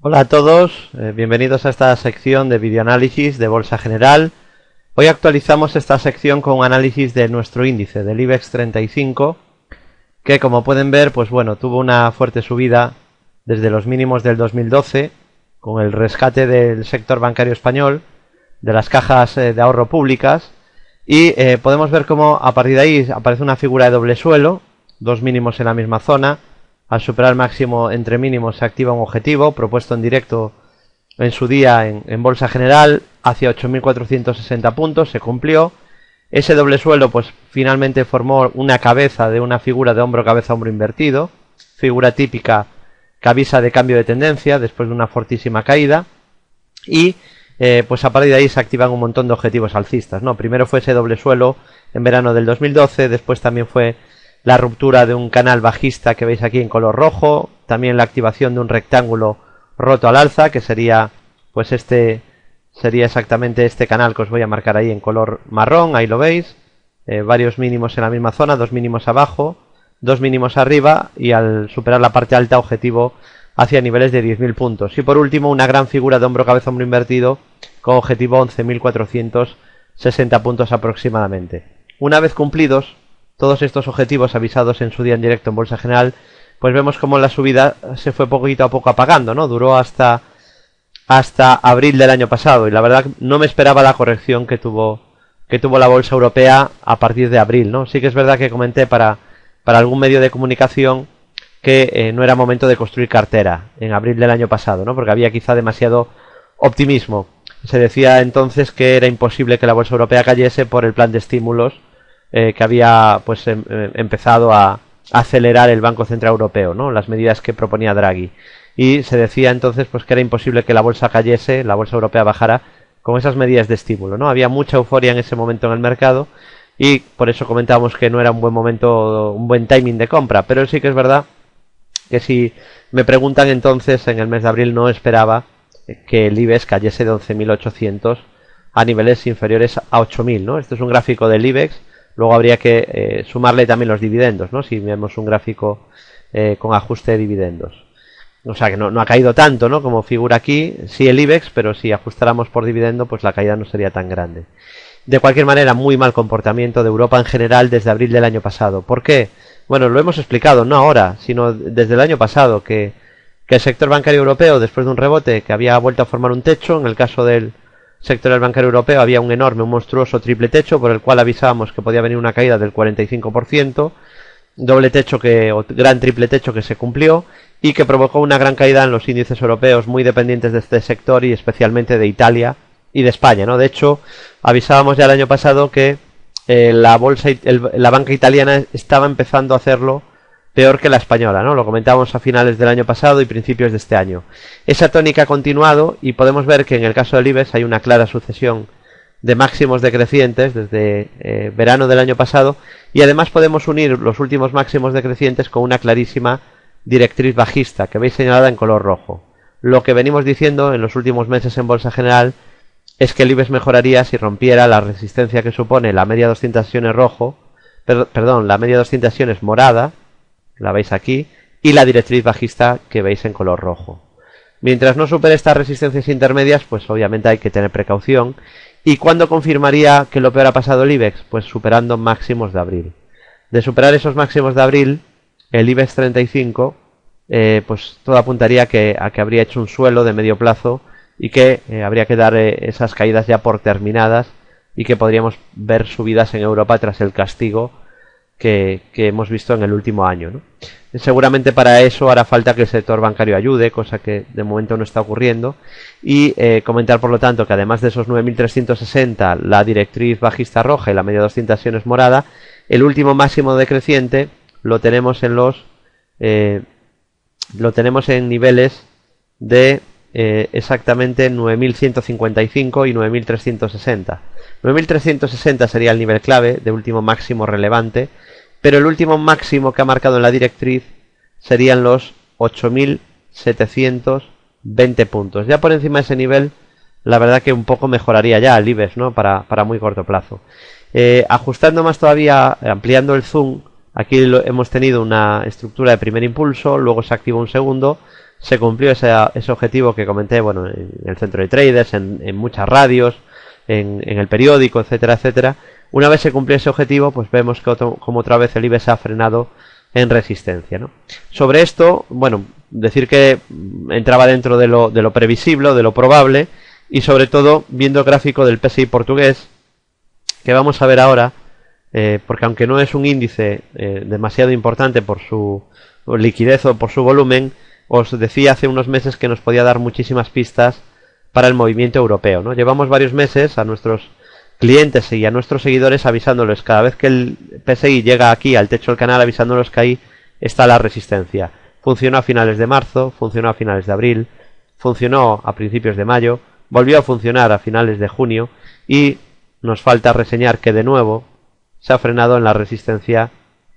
Hola a todos, bienvenidos a esta sección de videoanálisis de Bolsa General. Hoy actualizamos esta sección con un análisis de nuestro índice, del IBEX 35, que como pueden ver, pues bueno, tuvo una fuerte subida desde los mínimos del 2012, con el rescate del sector bancario español, de las cajas de ahorro públicas, y podemos ver cómo a partir de ahí aparece una figura de doble suelo, dos mínimos en la misma zona. Al superar el máximo entre mínimos se activa un objetivo propuesto en directo en su día en Bolsa General hacia 8.460 puntos, se cumplió. Ese doble suelo pues finalmente formó una cabeza de una figura de hombro-cabeza-hombro invertido, figura típica que avisa de cambio de tendencia después de una fortísima caída, y pues a partir de ahí se activan un montón de objetivos alcistas, ¿no? Primero fue ese doble suelo en verano del 2012, después también fue la ruptura de un canal bajista que veis aquí en color rojo, también la activación de un rectángulo roto al alza, que sería pues sería exactamente este canal que os voy a marcar ahí en color marrón, ahí lo veis, varios mínimos en la misma zona, dos mínimos abajo, dos mínimos arriba, y al superar la parte alta objetivo hacia niveles de 10.000 puntos. Y por último una gran figura de hombro-cabeza-hombro invertido con objetivo 11.460 puntos aproximadamente. Una vez cumplidos todos estos objetivos avisados en su día en directo en Bolsa General, pues vemos como la subida se fue poquito a poco apagando, ¿no? Duró hasta abril del año pasado, y la verdad no me esperaba la corrección que tuvo la bolsa europea a partir de abril, ¿no? Sí que es verdad que comenté para algún medio de comunicación que no era momento de construir cartera en abril del año pasado, ¿no? Porque había quizá demasiado optimismo. Se decía entonces que era imposible que la bolsa europea cayese por el plan de estímulos que había pues empezado a acelerar el Banco Central Europeo, ¿no? Las medidas que proponía Draghi. Y se decía entonces pues que era imposible que la bolsa cayese, la bolsa europea bajara con esas medidas de estímulo, ¿no? Había mucha euforia en ese momento en el mercado y por eso comentábamos que no era un buen momento, un buen timing de compra. Pero sí que es verdad que si me preguntan entonces, en el mes de abril no esperaba que el IBEX cayese de 11.800 a niveles inferiores a 8.000, ¿no? Este es un gráfico del IBEX. Luego habría que sumarle también los dividendos, ¿no? Si vemos un gráfico con ajuste de dividendos. O sea que no ha caído tanto, ¿no? Como figura aquí, sí el IBEX, pero si ajustáramos por dividendo, pues la caída no sería tan grande. De cualquier manera, muy mal comportamiento de Europa en general desde abril del año pasado. ¿Por qué? Bueno, lo hemos explicado, no ahora, sino desde el año pasado, que el sector bancario europeo, después de un rebote que había vuelto a formar un techo, en el caso del sector bancario europeo había un monstruoso triple techo por el cual avisábamos que podía venir una caída del 45%, doble techo o gran triple techo que se cumplió y que provocó una gran caída en los índices europeos muy dependientes de este sector y especialmente de Italia y de España, ¿no? De hecho, avisábamos ya el año pasado que la banca italiana estaba empezando a hacerlo peor que la española, ¿no? Lo comentábamos a finales del año pasado y principios de este año. Esa tónica ha continuado y podemos ver que en el caso del IBEX hay una clara sucesión de máximos decrecientes desde verano del año pasado, y además podemos unir los últimos máximos decrecientes con una clarísima directriz bajista que veis señalada en color rojo. Lo que venimos diciendo en los últimos meses en Bolsa General es que el IBEX mejoraría si rompiera la resistencia que supone la media 200 sesiones la media 200 sesiones morada, la veis aquí, y la directriz bajista que veis en color rojo. Mientras no supere estas resistencias intermedias, pues obviamente hay que tener precaución. ¿Y cuándo confirmaría que lo peor ha pasado el IBEX? Pues superando máximos de abril. De superar esos máximos de abril, el IBEX 35, pues todo apuntaría a que habría hecho un suelo de medio plazo y que habría que dar esas caídas ya por terminadas y que podríamos ver subidas en Europa tras el castigo que hemos visto en el último año, ¿no? Seguramente para eso hará falta que el sector bancario ayude, cosa que de momento no está ocurriendo, y comentar por lo tanto que además de esos 9.360, la directriz bajista roja y la media 200 sesiones morada, el último máximo decreciente lo tenemos en niveles de exactamente 9.155 y 9.360. 9.360 sería el nivel clave de último máximo relevante, pero el último máximo que ha marcado en la directriz serían los 8.720 puntos. Ya por encima de ese nivel, la verdad que un poco mejoraría ya el IBEX, ¿no? Para muy corto plazo. Ajustando más todavía, ampliando el zoom, aquí hemos tenido una estructura de primer impulso, luego se activa un segundo, se cumplió ese objetivo que comenté, bueno, en el centro de traders, en muchas radios, en el periódico, etcétera, etcétera. Una vez se cumplió ese objetivo, pues vemos que como otra vez el IBEX ha frenado en resistencia, ¿no? Sobre esto, bueno, decir que entraba dentro de lo previsible, de lo probable, y sobre todo viendo el gráfico del PSI portugués, que vamos a ver ahora, porque aunque no es un índice demasiado importante por su liquidez o por su volumen, os decía hace unos meses que nos podía dar muchísimas pistas para el movimiento europeo, ¿no? Llevamos varios meses a nuestros clientes y a nuestros seguidores avisándoles cada vez que el PSI llega aquí al techo del canal, avisándoles que ahí está la resistencia. Funcionó a finales de marzo, funcionó a finales de abril, funcionó a principios de mayo, volvió a funcionar a finales de junio y nos falta reseñar que de nuevo se ha frenado en la resistencia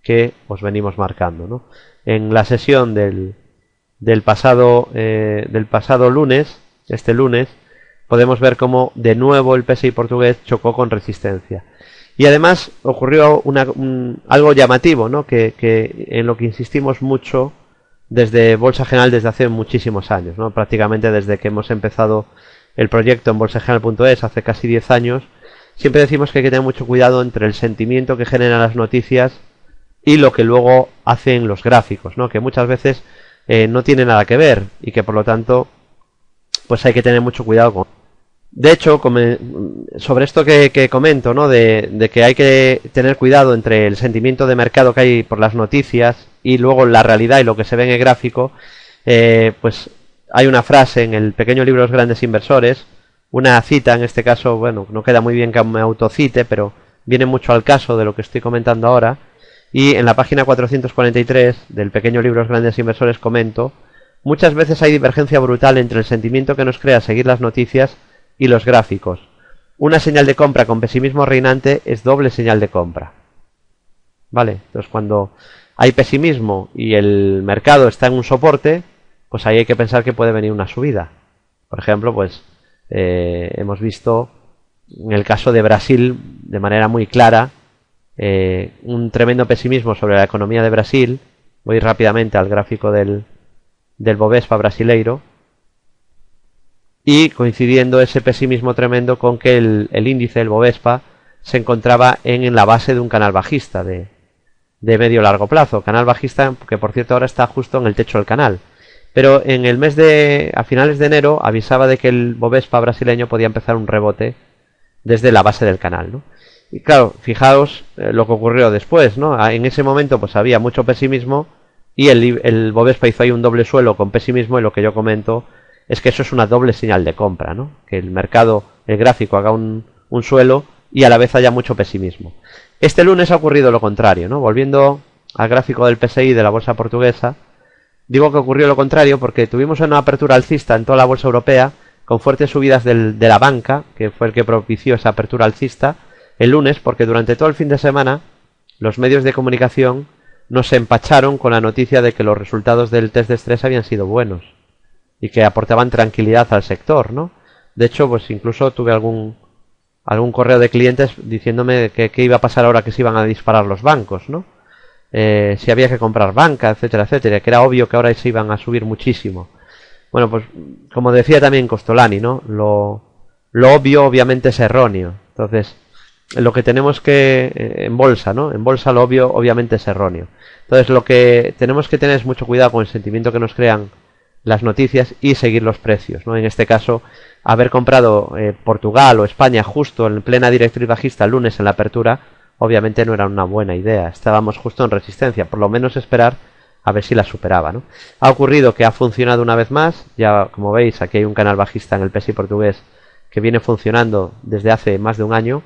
que os venimos marcando, ¿no? En la sesión del pasado lunes, este lunes, podemos ver cómo de nuevo el PSI portugués chocó con resistencia. Y además ocurrió algo llamativo, ¿no? Que en lo que insistimos mucho desde Bolsa General desde hace muchísimos años, ¿no? Prácticamente desde que hemos empezado el proyecto en bolsageneral.es hace casi 10 años, siempre decimos que hay que tener mucho cuidado entre el sentimiento que generan las noticias y lo que luego hacen los gráficos, ¿no? Que muchas veces no tiene nada que ver y que por lo tanto pues hay que tener mucho cuidado con. De hecho, sobre esto que comento, ¿no? De que hay que tener cuidado entre el sentimiento de mercado que hay por las noticias y luego la realidad y lo que se ve en el gráfico, pues hay una frase en el pequeño libro de los grandes inversores, una cita, en este caso, bueno, no queda muy bien que me autocite, pero viene mucho al caso de lo que estoy comentando ahora, y en la página 443 del pequeño libro de los grandes inversores comento: muchas veces hay divergencia brutal entre el sentimiento que nos crea seguir las noticias y los gráficos. Una señal de compra con pesimismo reinante es doble señal de compra. ¿Vale? Entonces, cuando hay pesimismo y el mercado está en un soporte, pues ahí hay que pensar que puede venir una subida. Por ejemplo, pues hemos visto en el caso de Brasil de manera muy clara un tremendo pesimismo sobre la economía de Brasil. Voy rápidamente al gráfico del Bovespa brasileiro, y coincidiendo ese pesimismo tremendo con que el índice del Bovespa se encontraba en la base de un canal bajista de medio largo plazo, canal bajista que por cierto ahora está justo en el techo del canal, pero en el mes a finales de enero avisaba de que el Bovespa brasileño podía empezar un rebote desde la base del canal, ¿no? Y claro, fijaos lo que ocurrió después, ¿no? En ese momento pues había mucho pesimismo y el Bovespa hizo ahí un doble suelo con pesimismo, y lo que yo comento es que eso es una doble señal de compra, ¿no? Que el mercado, el gráfico, haga un suelo y a la vez haya mucho pesimismo. Este lunes ha ocurrido lo contrario, ¿no? Volviendo al gráfico del PSI de la bolsa portuguesa, digo que ocurrió lo contrario porque tuvimos una apertura alcista en toda la bolsa europea, con fuertes subidas de la banca, que fue el que propició esa apertura alcista el lunes, porque durante todo el fin de semana los medios de comunicación nos empacharon con la noticia de que los resultados del test de estrés habían sido buenos y que aportaban tranquilidad al sector, ¿no? De hecho, pues incluso tuve algún correo de clientes diciéndome que qué iba a pasar ahora que se iban a disparar los bancos, ¿no? Si había que comprar banca, etcétera, etcétera, que era obvio que ahora se iban a subir muchísimo. Bueno, pues como decía también Costolani, ¿no? Lo obvio obviamente es erróneo. Entonces, lo que tenemos que en bolsa, ¿no? En bolsa lo obvio obviamente es erróneo. Entonces, lo que tenemos que tener es mucho cuidado con el sentimiento que nos crean las noticias y seguir los precios, ¿no? En este caso, haber comprado Portugal o España justo en plena directriz bajista el lunes en la apertura, obviamente no era una buena idea. Estábamos justo en resistencia, por lo menos esperar a ver si la superaba, ¿no? Ha ocurrido que ha funcionado una vez más. Ya, como veis, aquí hay un canal bajista en el PSI portugués que viene funcionando desde hace más de un año,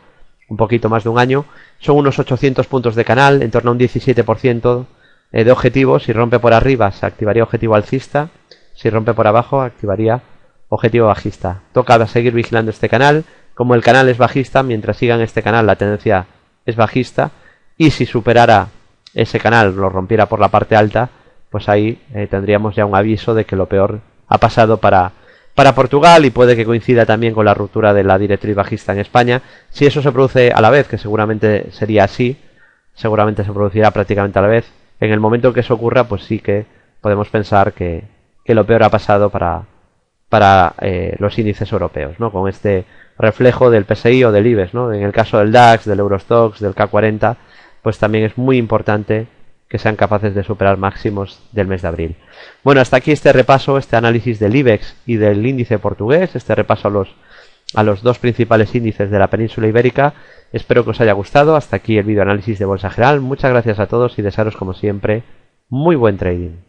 un poquito más de un año. Son unos 800 puntos de canal, en torno a un 17% de objetivo. Si rompe por arriba, se activaría objetivo alcista. Si rompe por abajo, activaría objetivo bajista. Toca seguir vigilando este canal. Como el canal es bajista, mientras siga en este canal la tendencia es bajista. Y si superara ese canal, lo rompiera por la parte alta, pues ahí tendríamos ya un aviso de que lo peor ha pasado para Portugal, y puede que coincida también con la ruptura de la directriz bajista en España. Si eso se produce a la vez, que seguramente sería así, seguramente se producirá prácticamente a la vez, en el momento en que eso ocurra, pues sí que podemos pensar que que lo peor ha pasado para los índices europeos, ¿no? Con este reflejo del PSI o del IBEX, ¿no? En el caso del DAX, del Eurostoxx, del K40, pues también es muy importante que sean capaces de superar máximos del mes de abril. Bueno, hasta aquí este repaso, este análisis del IBEX y del índice portugués, este repaso a los dos principales índices de la península ibérica. Espero que os haya gustado. Hasta aquí el video análisis de Bolsa General. Muchas gracias a todos y desearos como siempre muy buen trading.